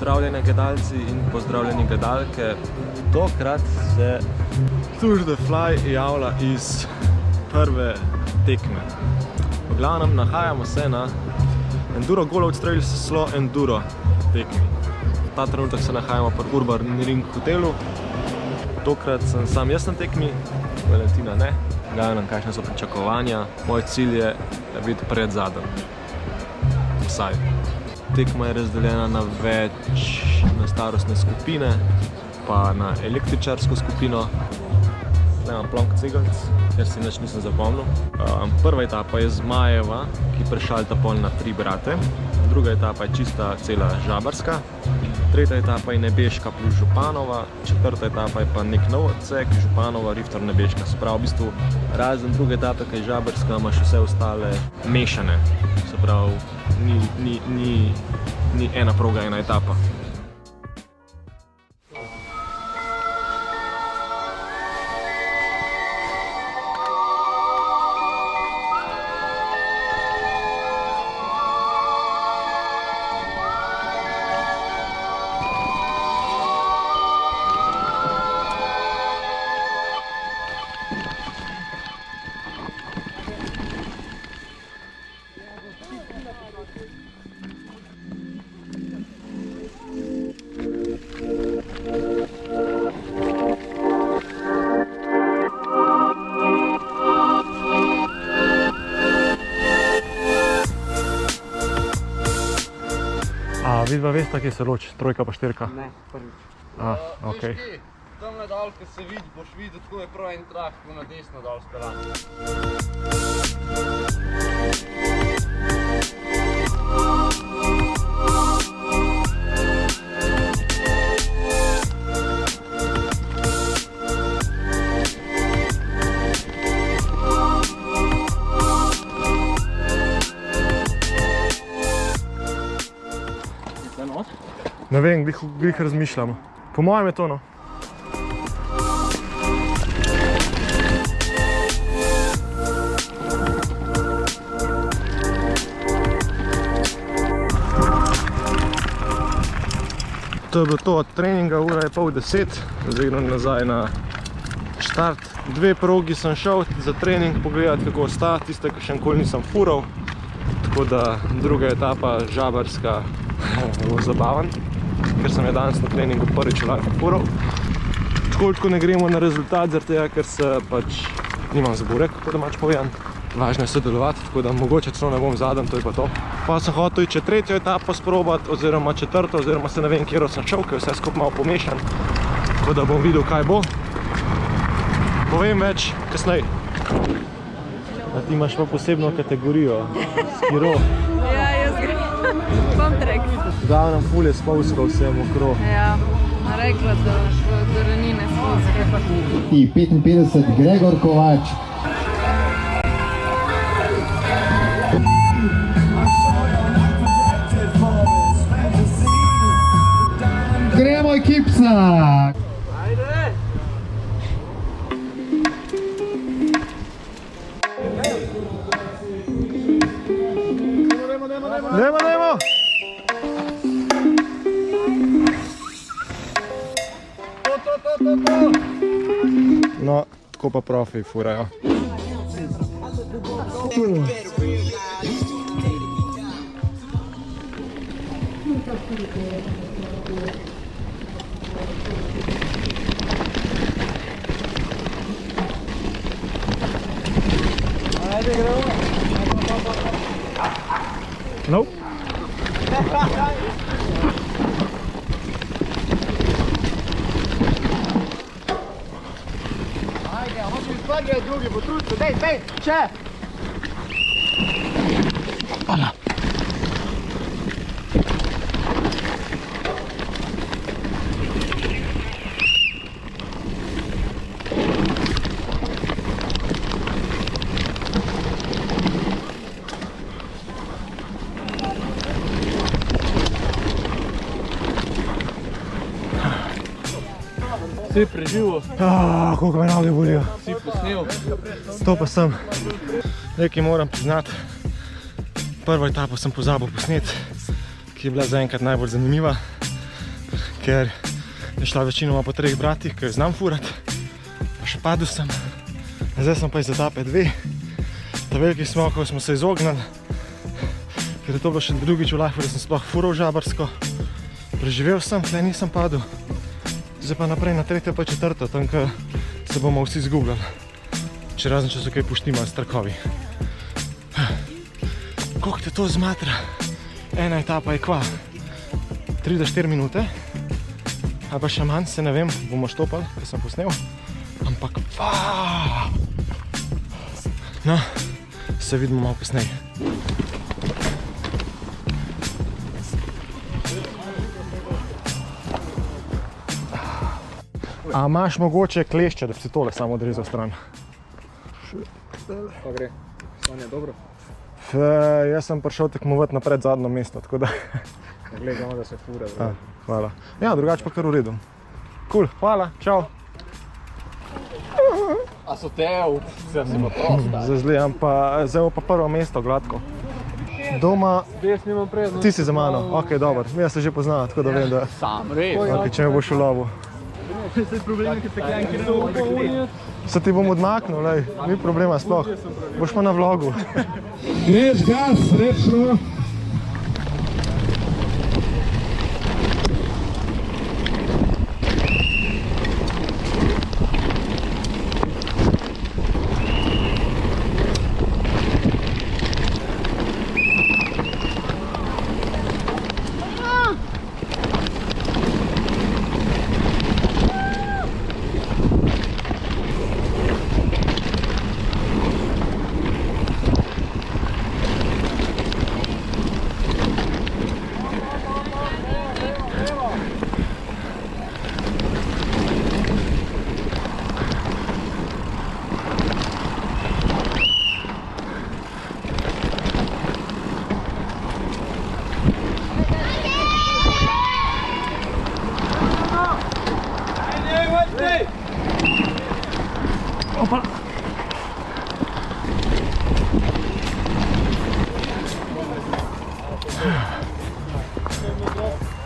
Pozdravljeni gledalci in pozdravljeni gledalke. Tokrat se Tour de Fly javlja iz prve tekme. V glavnem nahajamo se na Enduro Golovec Trails Slow Enduro tekmi. Ta trenutek se nahajamo pri Urban Ring hotelu. Tokrat sem sam jaz na tekmi, Valentina ne. Gledam, kakšne so pričakovanja. Moj cilj je biti pred zadnjim. Vsaj. Tekma je razdeljena na na starostne skupine, pa na električarsko skupino. Zdaj imam plonk cigelc, ker si nič nisem zapomnil. Prva etapa je Zmajeva, ki prešalta pol na 3 brate. Druga etapa je čista cela Žabarska. Tretja etapa je Nebeška plus Županova. Četrta etapa je pa nek nov odsek, Županova, Rifter, Nebeška. Se pravi, v bistvu razen druge etape, ki je Žabarska, imaš vse ostale mešane. Se pravi, ni ena proga, ena etapa. Vidva veste, kje se loči, trojka pa štirka? Ne, prvič. Okej. Tamle dol, ko se vidi, boš videl, tako je prav en trak, ko na desno dol speljan. Ne vem, glih razmišljam. Po mojem je to, no. To je bilo to od treninga, ura je 9:30, zdaj grem nazaj na štart. 2 progi sem šel za trening pogledati, kako sta, tiste, ki še nikoli nisem fural. Tako da druga etapa, Žabarska, bo zabaven, ker sem je danes na treningu prvič lahko fural. Tako ne gremo na rezultat, zaradi tega, ker se pač nimam zbure, kako domač povedan. Važno je sodelovati, tako da mogoče celo ne bom zadnji, to je pa to. Pa sem hotel iti še tretjo etapo sprobati, oziroma četrto, oziroma se ne vem, kjero sem šel, ker je vse skupaj malo pomešan. Tako da bom videl, kaj bo. Povem več kasneje. Ti imaš pa posebno kategorijo, skiro. Ja, jaz grem. Bom trek. Glavnem ful je spolskal vse mokro. Ja, rekla, da do ranine spolske. I 55 Gregor Kovač. Gremo ekipca! Ajde! Dajmo! No, tako pa profi furajo. Ajde, gremo! Nope. Ajde, hoću izpadljati drugi, potrud se, dej, če! Hvala. Si preživel? Koliko me noge bolijo. Si posnel? To pa sem. Nekaj moram priznati. Prvo etapo sem pozabil posneti, ki je bila zaenkrat najbolj zanimiva. ker je šla večinoma po 3 bratih, ker jo znam furat. Pa še padel sem. Zdaj sem pa iz etape 2. Ta velikih smokov smo se izognili, ker je to bilo še drugič v lifeu, da sem sploh fural žabarsko. Preživel sem, tle nisem padel. Zdaj pa naprej na 3. pa 4. tam, ko se bomo vsi izgubljali. Če razen, če so kaj puštima s trakovi. Koliko te to zmatra? Ena etapa je kva? 3 do 4 minute. Ali pa še manj, se ne vem, bomo štopali, ko sem posnel. Ampak no, se vidimo malo kasneje. A imaš mogoče klešče, da bi si tole samo odrezal stran? Pa gre, stanje je dobro. Jaz sem prišel tekmovati na predzadnjo mesto, tako da... Gledamo, da se fura. Hvala. Ja, drugače pa kar v redu. Cool, hvala, čau. A so te, vse si pa prosta. Zazlijam pa, zdaj pa prvo mesto, gladko. Doma... Jaz nimam prednost. Ti si za mano, ok, dobro. Jaz se že poznam, tako da vem, da... Sam, res. Ok, če me boš v lovu. Se ti bom odmaknil, lej, ni problema sploh. Boš pa na vlogu. Greš gas, srečno.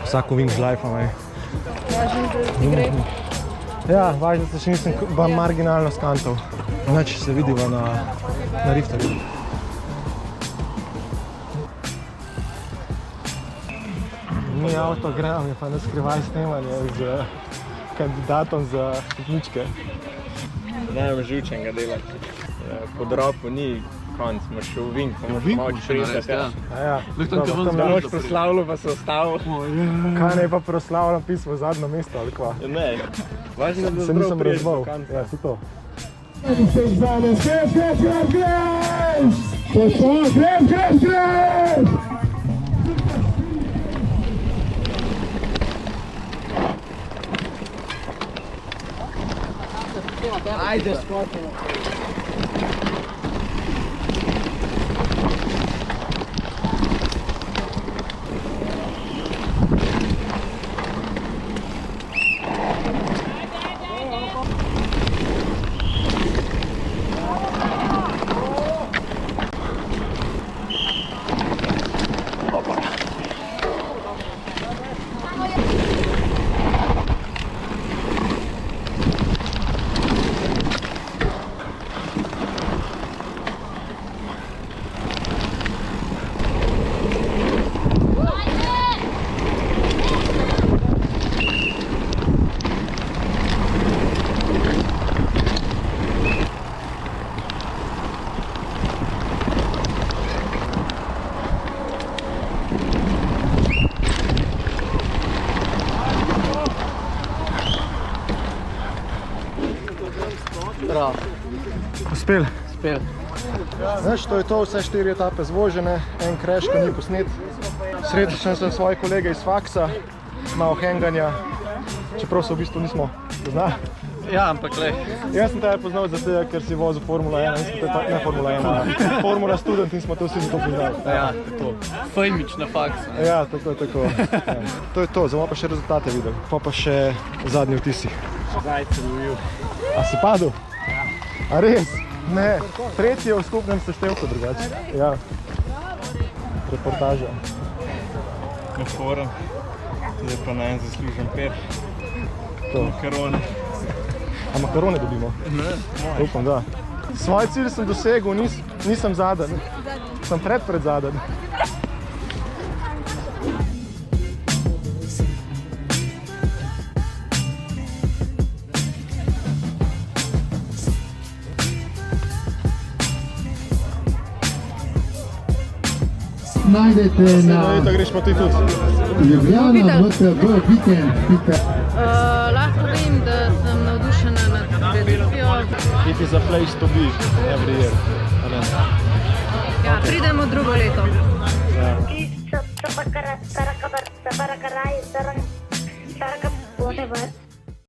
Vsak ovink z lifeom, ej. Važno, da ti gre. Ja, važno, da še nisem marginalno skantov. Inače se vidiva na rifterju. Ni avtogram, je pa na skrivaj snemanje z kandidatom za stopničke. Najem živčenega delati. Po dropu ni konc, moraš v vink, pa moraš malo čristati. Ja, Da moraš proslavljal, pa se ostavil. kaj naj pa proslavljam pismo zadnjo mesto ali kva? Ne, važno, da Se nisem razval. Ja, si to. Greš! Ajde, skotimo. Bravo. Uspel. Uspel. Znaš, to je to, vse 4 etape zvožene, en crash, ko ni posnet. Srečal sem svoje kolege iz faksa, malo henganja, čeprav se v bistvu nismo poznali. Ja, ampak le. Jaz sem tebe poznal zato, ker si vozil Formula 1, in smo te pa, ne Formula 1, Formula Student in smo te vsi zato poznali. Ja, tako. Fejmič na faksu. Ja, tako. Ja. To je to, zdaj bomo pa še rezultate videli, pa še zadnji vtisi. Zajce lovil. A si padel? A res? Ne, tretji je v skupnem seštevku drugače. Ja. Reportaža. Na forum. Zdaj pa na en zaslužen pet. To. Makarone. A makarone dobimo? Ne, moj. Upam, da. Svoj cilj sem dosegel, nisem zaden. Sem pred zaden. Najdete na Da greš pa ti tudi. Ljubljana MTB Weekend. Lahko vem, da sem navdušena nad preditvijo. It is a place to be every year. A ne? Ja, pridemo drugo leto. Sarakarai, sarang, saraka, whatever.